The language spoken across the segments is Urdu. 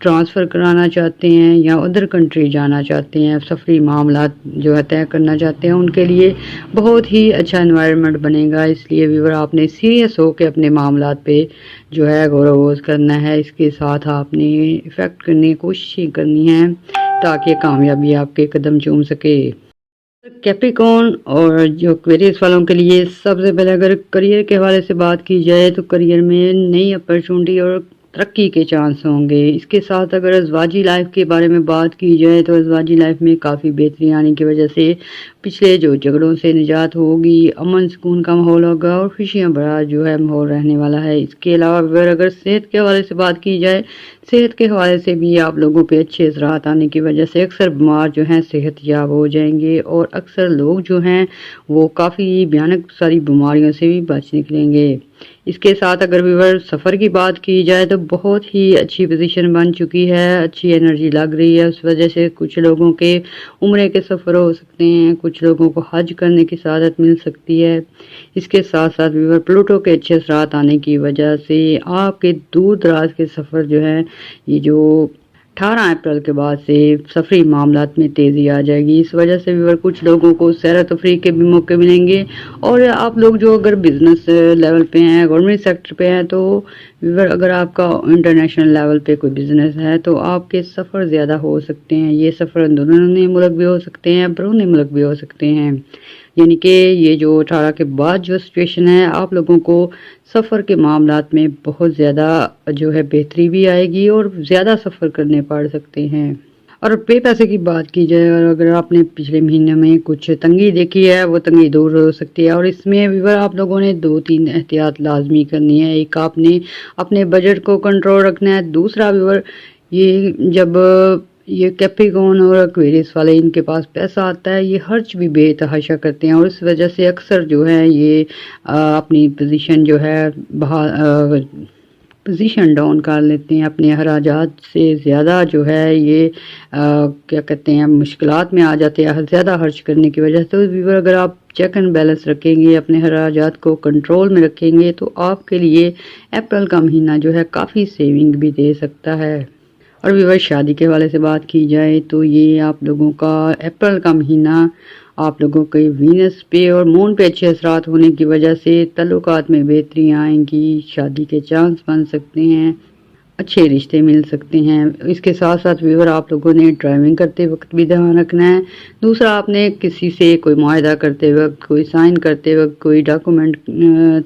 ٹرانسفر کرانا چاہتے ہیں یا ادر کنٹری جانا چاہتے ہیں، سفری معاملات جو ہے طے کرنا چاہتے ہیں، ان کے لیے بہت ہی اچھا انوائرمنٹ بنے گا۔ اس لیے ویور آپ نے سیریس ہو کے اپنے معاملات پہ جو ہے غور و خوض کرنا ہے، اس کے ساتھ آپ نے افیکٹ کرنے کی کوشش کرنی ہے تاکہ کامیابی آپ کے قدم چوم سکے۔ کیپریکون اور جو ایکویرئس والوں کے لیے سب سے پہلے اگر کریئر کے حوالے سے بات کی جائے تو کریئر میں نئی اپرچونٹی اور ترقی کے چانس ہوں گے۔ اس کے ساتھ اگر ازواجی لائف کے بارے میں بات کی جائے تو ازواجی لائف میں کافی بہتری آنے کی وجہ سے پچھلے جو جھگڑوں سے نجات ہوگی، امن سکون کا ماحول ہوگا اور خوشیاں بھرا جو ہے ماحول رہنے والا ہے۔ اس کے علاوہ اگر صحت کے حوالے سے بات کی جائے، صحت کے حوالے سے بھی آپ لوگوں پہ اچھے اثرات آنے کی وجہ سے اکثر بیمار جو ہیں صحت یاب ہو جائیں گے اور اکثر لوگ جو ہیں وہ کافی بھیانک ساری بیماریوں سے بھی بچ نکلیں گے۔ اس کے ساتھ اگر ویور سفر کی بات کی جائے تو بہت ہی اچھی پوزیشن بن چکی ہے، اچھی انرجی لگ رہی ہے، اس وجہ سے کچھ لوگوں کے عمرے کے سفر ہو سکتے ہیں، کچھ لوگوں کو حج کرنے کی سعادت مل سکتی ہے۔ اس کے ساتھ ساتھ ویور پلوٹو کے اچھے اثرات آنے کی وجہ سے آپ کے دور دراز کے سفر جو ہے یہ جو 18 اپریل کے بعد سے سفری معاملات میں تیزی آ جائے گی۔ اس وجہ سے ویور کچھ لوگوں کو سیر و تفریح کے بھی موقع ملیں گے اور آپ لوگ جو اگر بزنس لیول پہ ہیں، گورنمنٹ سیکٹر پہ ہیں تو ویور اگر آپ کا انٹرنیشنل لیول پہ کوئی بزنس ہے تو آپ کے سفر زیادہ ہو سکتے ہیں۔ یہ سفر اندرونی ملک بھی ہو سکتے ہیں، بیرونی ملک بھی ہو سکتے ہیں، یعنی کہ یہ جو 18 کے بعد جو سچویشن ہے آپ لوگوں کو سفر کے معاملات میں بہت زیادہ جو ہے بہتری بھی آئے گی اور زیادہ سفر کرنے پڑ سکتے ہیں۔ اور پے پیسے کی بات کی جائے اور اگر آپ نے پچھلے مہینے میں کچھ تنگی دیکھی ہے وہ تنگی دور ہو سکتی ہے اور اس میں ویور آپ لوگوں نے 2-3 احتیاط لازمی کرنی ہے۔ ایک آپ نے اپنے بجٹ کو کنٹرول رکھنا ہے، دوسرا ویور یہ جب یہ کیپریکون اور ایکویرئس والے ان کے پاس پیسہ آتا ہے یہ خرچ بھی بے تحاشا کرتے ہیں اور اس وجہ سے اکثر جو ہے یہ اپنی پوزیشن جو ہے پوزیشن ڈاؤن کر لیتے ہیں، اپنے اخراجات سے زیادہ جو ہے یہ کیا کہتے ہیں مشکلات میں آ جاتے ہیں زیادہ خرچ کرنے کی وجہ سے۔ تو ویور اگر آپ چیک اینڈ بیلنس رکھیں گے، اپنے اخراجات کو کنٹرول میں رکھیں گے تو آپ کے لیے اپریل کا مہینہ جو ہے کافی سیونگ بھی دے سکتا ہے۔ اور ویور شادی کے حوالے سے بات کی جائے تو یہ آپ لوگوں کا اپریل کا مہینہ آپ لوگوں کے وینس پہ اور مون پہ اچھے اثرات ہونے کی وجہ سے تعلقات میں بہتری آئیں گی، شادی کے چانس بن سکتے ہیں، اچھے رشتے مل سکتے ہیں۔ اس کے ساتھ ساتھ ویور آپ لوگوں نے ڈرائیونگ کرتے وقت بھی دھیان رکھنا ہے۔ دوسرا آپ نے کسی سے کوئی معاہدہ کرتے وقت، کوئی سائن کرتے وقت، کوئی ڈاکومنٹ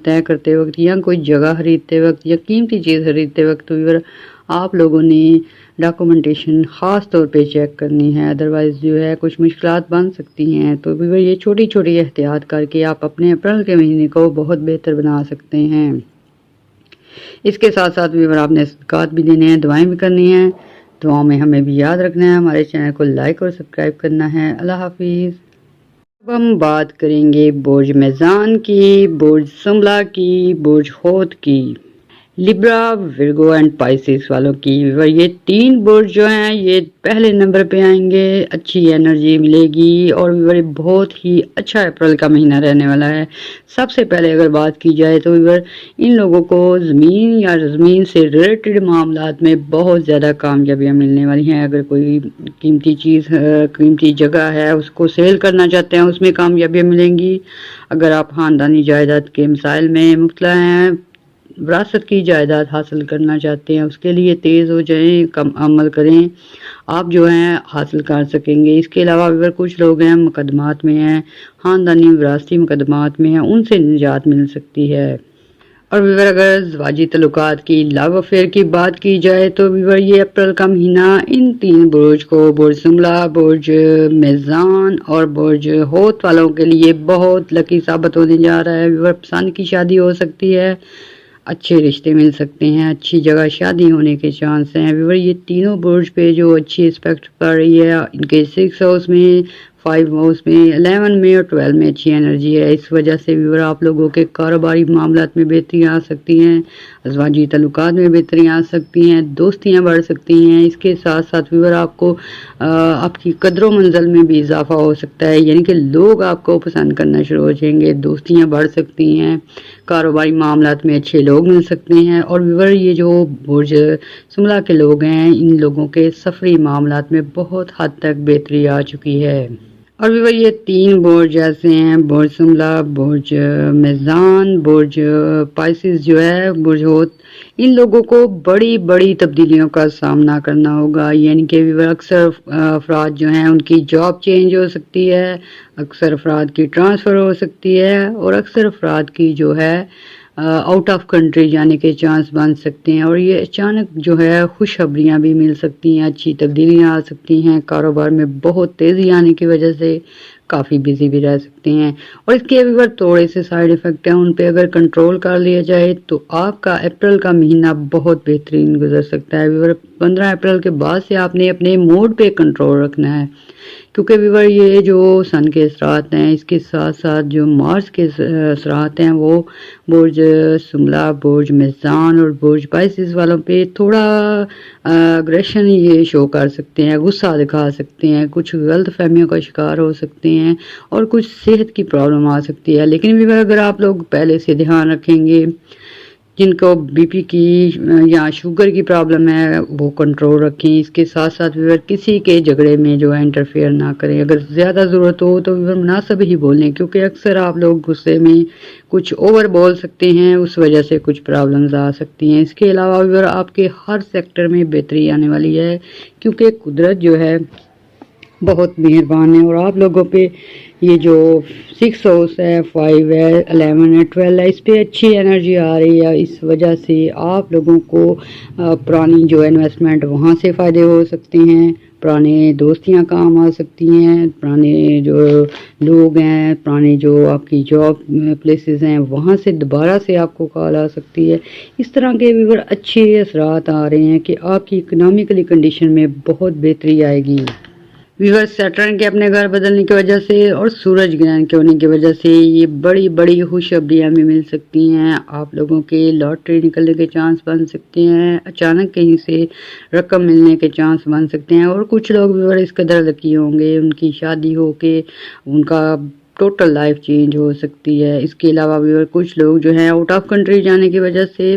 طے کرتے وقت یا کوئی جگہ خریدتے وقت یا قیمتی چیز خریدتے وقت تو ویور آپ لوگوں نے ڈاکومنٹیشن خاص طور پہ چیک کرنی ہے، ادروائز جو ہے کچھ مشکلات بن سکتی ہیں۔ تو ویور یہ چھوٹی چھوٹی احتیاط کر کے آپ اپنے اپریل کے مہینے کو بہت بہتر بنا سکتے ہیں۔ اس کے ساتھ ساتھ ویور آپ نے صدقات بھی دینے ہیں، دعائیں بھی کرنی ہیں، دعاؤں میں ہمیں بھی یاد رکھنا ہے، ہمارے چینل کو لائک اور سبسکرائب کرنا ہے۔ اللہ حافظ۔ اب ہم بات کریں گے برج میزان کی، برج سنبلہ کی، برج حوت کی، لیبرا، ورگو اینڈ پائسس والوں کی۔ یہ 3 برج جو ہیں یہ پہلے نمبر پہ آئیں گے، اچھی انرجی ملے گی اور بہت ہی اچھا اپریل کا مہینہ رہنے والا ہے۔ سب سے پہلے اگر بات کی جائے تو ان لوگوں کو زمین یا زمین سے ریلیٹڈ معاملات میں بہت زیادہ کامیابیاں ملنے والی ہیں۔ اگر کوئی قیمتی چیز، قیمتی جگہ ہے اس کو سیل کرنا چاہتے ہیں اس میں کامیابیاں ملیں گی۔ اگر آپ خاندانی جائیداد کے مسائل میں مبتلا ہیں، وراثت کی جائیداد حاصل کرنا چاہتے ہیں، اس کے لیے تیز ہو جائیں، کم عمل کریں، آپ جو ہیں حاصل کر سکیں گے۔ اس کے علاوہ اگر کچھ لوگ ہیں مقدمات میں ہیں، خاندانی وراثتی مقدمات میں ہیں، ان سے نجات مل سکتی ہے۔ اور ویور اگر زواجی تعلقات کی، لو افیئر کی بات کی جائے تو ویور یہ اپریل کا مہینہ ان 3 برج کو، برج سنبلہ، برج میزان اور برج حوت والوں کے لیے بہت لکی ثابت ہونے جا رہا ہے۔ ویور پسند کی شادی ہو سکتی ہے، اچھے رشتے مل سکتے ہیں، اچھی جگہ شادی ہونے کے چانس ہیں۔ ویور یہ تینوں برج پہ جو اچھی اسپیکٹ پڑ رہی ہے، ان کے 6 ہاؤس میں، 5 ہاؤس میں، 11 میں اور 12 میں اچھی انرجی ہے۔ اس وجہ سے ویور آپ لوگوں کے کاروباری معاملات میں بہتری آ سکتی ہیں، ازواجی تعلقات میں بہتری آ سکتی ہیں، دوستیاں بڑھ سکتی ہیں۔ اس کے ساتھ ساتھ ویور آپ کو آپ کی قدر و منزل میں بھی اضافہ ہو سکتا ہے، یعنی کہ لوگ آپ کو پسند کرنا شروع ہو جائیں گے، دوستیاں بڑھ سکتی ہیں، کاروباری معاملات میں اچھے لوگ مل سکتے ہیں۔ اور ویور یہ جو برج شملہ کے لوگ ہیں، ان لوگوں کے سفری معاملات میں بہت حد تک بہتری آ چکی ہے۔ اور بھی یہ 3 برج ایسے ہیں، برج شملہ، برج میزان، برج پائسس جو ہے برج ہوت، ان لوگوں کو بڑی بڑی تبدیلیوں کا سامنا کرنا ہوگا، یعنی کہ اکثر افراد جو ہیں ان کی جاب چینج ہو سکتی ہے، اکثر افراد کی ٹرانسفر ہو سکتی ہے، اور اکثر افراد کی جو ہے آؤٹ آف کنٹری جانے کے چانس بن سکتے ہیں، اور یہ اچانک جو ہے خوشخبریاں بھی مل سکتی ہیں، اچھی تبدیلیاں آ سکتی ہیں، کاروبار میں بہت تیزی آنے کی وجہ سے کافی بزی بھی رہ سکتے ہیں۔ اور اس کے اگر تھوڑے سے سائیڈ ایفیکٹ ہیں، ان پہ اگر کنٹرول کر لیا جائے تو آپ کا اپریل کا مہینہ بہت بہترین گزر سکتا ہے۔ 15 اپریل کے بعد سے آپ نے اپنے موڈ پہ کنٹرول رکھنا ہے، کیونکہ ویور یہ جو سن کے اثرات ہیں، اس کے ساتھ ساتھ جو مارس کے اثرات ہیں، وہ برج شملہ، برج میزان اور برج پائسس والوں پہ تھوڑا اگریشن یہ شو کر سکتے ہیں، غصہ دکھا سکتے ہیں، کچھ غلط فہمیوں کا شکار ہو سکتے ہیں، اور کچھ صحت کی پرابلم آ سکتی ہے۔ لیکن ویور اگر آپ لوگ پہلے سے دھیان رکھیں گے، جن کو بی پی کی یا شوگر کی پرابلم ہے وہ کنٹرول رکھیں، اس کے ساتھ ساتھ ویور کسی کے جھگڑے میں جو ہے انٹرفیئر نہ کریں، اگر زیادہ ضرورت ہو تو ویور مناسب ہی بولیں، کیونکہ اکثر آپ لوگ غصے میں کچھ اوور بول سکتے ہیں، اس وجہ سے کچھ پرابلمز آ سکتی ہیں۔ اس کے علاوہ ویور آپ کے ہر سیکٹر میں بہتری آنے والی ہے، کیونکہ قدرت جو ہے بہت مہربان ہے، اور آپ لوگوں پہ یہ جو 6 ہاؤس ہے، 5 ہے، 11 ہے، 12 ہے، اس پہ اچھی انرجی آ رہی ہے۔ اس وجہ سے آپ لوگوں کو پرانی جو انویسٹمنٹ وہاں سے فائدے ہو سکتے ہیں، پرانے دوستیاں کام آ سکتی ہیں، پرانے جو لوگ ہیں، پرانے جو آپ کی جاب پلیسز ہیں، وہاں سے دوبارہ سے آپ کو کال آ سکتی ہے۔ اس طرح کے ویور اچھے اثرات آ رہے ہیں کہ آپ کی اکنامیکلی کنڈیشن میں بہت بہتری آئے گی۔ ویور سیٹرن کے اپنے گھر بدلنے کی وجہ سے اور سورج گرہن کے ہونے کی وجہ سے یہ بڑی بڑی خوشخبریاں بھی مل سکتی ہیں، آپ لوگوں کے لاٹری نکلنے کے چانس بن سکتے ہیں، اچانک کہیں سے رقم ملنے کے چانس بن سکتے ہیں، اور کچھ لوگ ویور اس قدر لکی ہوں گے، ان کی شادی ہو کے ان کا ٹوٹل لائف چینج ہو سکتی ہے۔ اس کے علاوہ بھی کچھ لوگ جو ہیں آؤٹ آف کنٹری جانے کی وجہ سے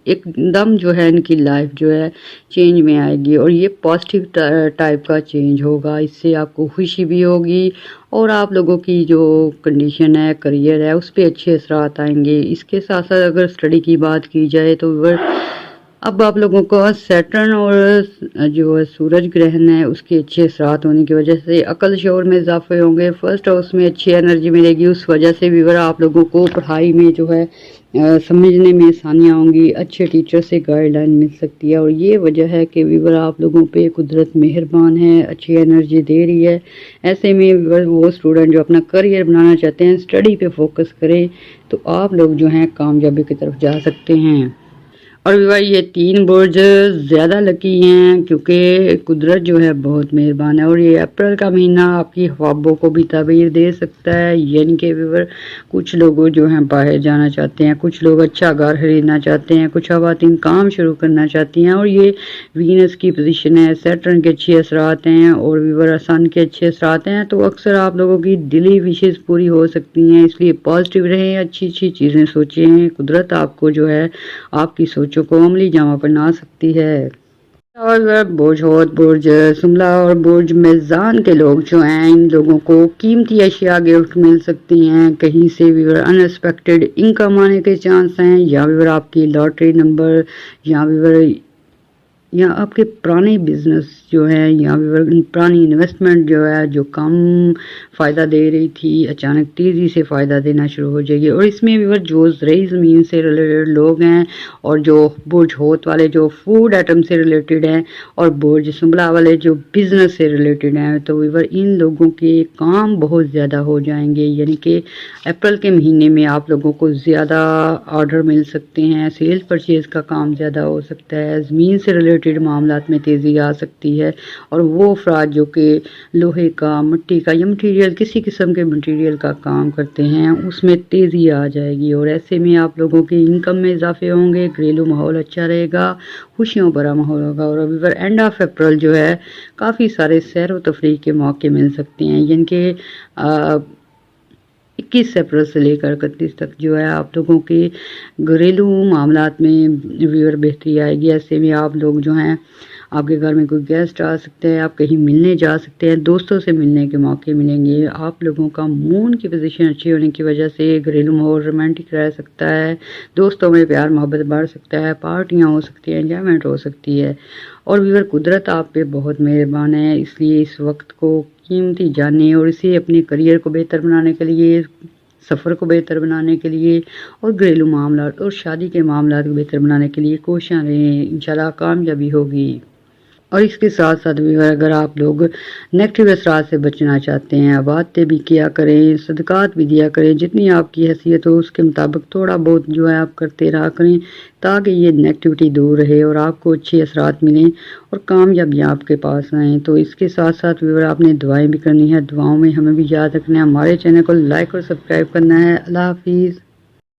ایک دم جو ہے ان کی لائف جو ہے چینج میں آئے گی، اور یہ پازیٹیو ٹائپ کا چینج ہوگا، اس سے آپ کو خوشی بھی ہوگی، اور آپ لوگوں کی جو کنڈیشن ہے، کریئر ہے، اس پہ اچھے اثرات آئیں گے۔ اس کے ساتھ ساتھ اگر اسٹڈی کی بات کی جائے تو اب آپ لوگوں کو سیٹرن اور جو سورج گرہن ہے اس کے اچھے اثرات ہونے کی وجہ سے عقل شعور میں اضافے ہوں گے، فرسٹ ہاؤس میں اچھی انرجی ملے گی، اس وجہ سے بھی آپ لوگوں کو پڑھائی میں جو ہے سمجھنے میں آسانیاں ہوں گی، اچھے ٹیچر سے گائیڈ لائن مل سکتی ہے، اور یہ وجہ ہے کہ ویور آپ لوگوں پہ قدرت مہربان ہے، اچھی انرجی دے رہی ہے۔ ایسے میں وہ اسٹوڈنٹ جو اپنا کریئر بنانا چاہتے ہیں، اسٹڈی پہ فوکس کریں تو آپ لوگ جو ہیں کامیابی کی طرف جا سکتے ہیں۔ اور یہ 3 برج زیادہ لکی ہیں کیونکہ قدرت جو ہے بہت مہربان ہے، اور یہ اپریل کا مہینہ آپ کی خوابوں کو بھی تعبیر دے سکتا ہے، یعنی کہ ویور کچھ لوگ جو ہیں باہر جانا چاہتے ہیں، کچھ لوگ اچھا گھر خریدنا چاہتے ہیں، کچھ خواتین کام شروع کرنا چاہتی ہیں، اور یہ وینس کی پوزیشن ہے، سیٹرن کے اچھے اثرات ہیں، اور ویور سن کے اچھے اثرات ہیں، تو اکثر آپ لوگوں کی دلی وشز پوری ہو سکتی ہیں، اس لیے پازیٹیو رہیں، اچھی اچھی چیزیں سوچیں، قدرت آپ کو جو ہے آپ کی سوچوں کو عملی جامہ پہنا سکتی ہے۔ اور برج ہوت، برج شملہ اور برج میزان کے لوگ جو ہیں، ان لوگوں کو قیمتی اشیاء گفٹ مل سکتی ہیں، کہیں سے بھی ان ایکسپیکٹڈ انکم آنے کے چانس ہیں، یا بھی آپ کی لاٹری نمبر، یا آپ کے پرانے بزنس جو ہے، یا پرانی انویسٹمنٹ جو ہے جو کم فائدہ دے رہی تھی اچانک تیزی سے فائدہ دینا شروع ہو جائے گی۔ اور اس میں بھی جو زرعی زمین سے ریلیٹڈ لوگ ہیں، اور جو برج ہوت والے جو فوڈ آئٹم سے ریلیٹڈ ہیں، اور برج شملہ والے جو بزنس سے ریلیٹڈ ہیں، تو ان لوگوں کے کام بہت زیادہ ہو جائیں گے، یعنی کہ اپریل کے مہینے میں آپ لوگوں کو زیادہ آرڈر مل سکتے ہیں، سیل پرچیز کا کام زیادہ ہو سکتا ہے، زمین سے ریلیٹڈ ریلیٹڈ معاملات میں تیزی آ سکتی ہے، اور وہ افراد جو کہ لوہے کا، مٹی کا یا مٹیریل، کسی قسم کے مٹیریل کا کام کرتے ہیں، اس میں تیزی آ جائے گی، اور ایسے میں آپ لوگوں کی انکم میں اضافے ہوں گے، گھریلو ماحول اچھا رہے گا، خوشیوں بھرا ماحول ہوگا۔ اور ابھی پر اینڈ آف اپریل جو ہے کافی سارے سیر و تفریح کے موقع مل سکتے ہیں، یعنی کہ 21 اپریل سے لے کر 31 تک جو ہے آپ لوگوں کے گھریلو معاملات میں ویور بہتری آئے گی۔ ایسے میں آپ لوگ جو ہیں، آپ کے گھر میں کوئی گیسٹ آ سکتے ہیں، آپ کہیں ملنے جا سکتے ہیں، دوستوں سے ملنے کے موقع ملیں گے، آپ لوگوں کا مون کی پوزیشن اچھی ہونے کی وجہ سے گھریلو ماحول رومانٹک رہ سکتا ہے، دوستوں میں پیار محبت بڑھ سکتا ہے، پارٹیاں ہو سکتی ہیں، انجوائمنٹ ہو سکتی ہے۔ اور ویور قدرت آپ پہ بہت مہربان ہے، اس لیے اس وقت کو قیمتی جانیں اور اسے اپنے کریئر کو بہتر بنانے کے لیے، سفر کو بہتر بنانے کے لیے، اور گھریلو معاملات اور شادی کے معاملات کو بہتر بنانے کے لیے کوشاں رہیں، انشاءاللہ کامیابی ہوگی۔ اور اس کے ساتھ ساتھ بھی اگر آپ لوگ نیگیٹو اثرات سے بچنا چاہتے ہیں، عبادتیں بھی کیا کریں، صدقات بھی دیا کریں، جتنی آپ کی حیثیت ہو اس کے مطابق تھوڑا بہت جو ہے آپ کرتے رہا کریں، تاکہ یہ نیگیٹیوٹی دور رہے اور آپ کو اچھے اثرات ملیں اور کامیابیاں آپ کے پاس آئیں۔ تو اس کے ساتھ ساتھ بھی آپ نے دعائیں بھی کرنی ہے، دعاؤں میں ہمیں بھی یاد رکھنا ہے، ہمارے چینل کو لائک اور سبسکرائب کرنا ہے۔ اللہ حافظ۔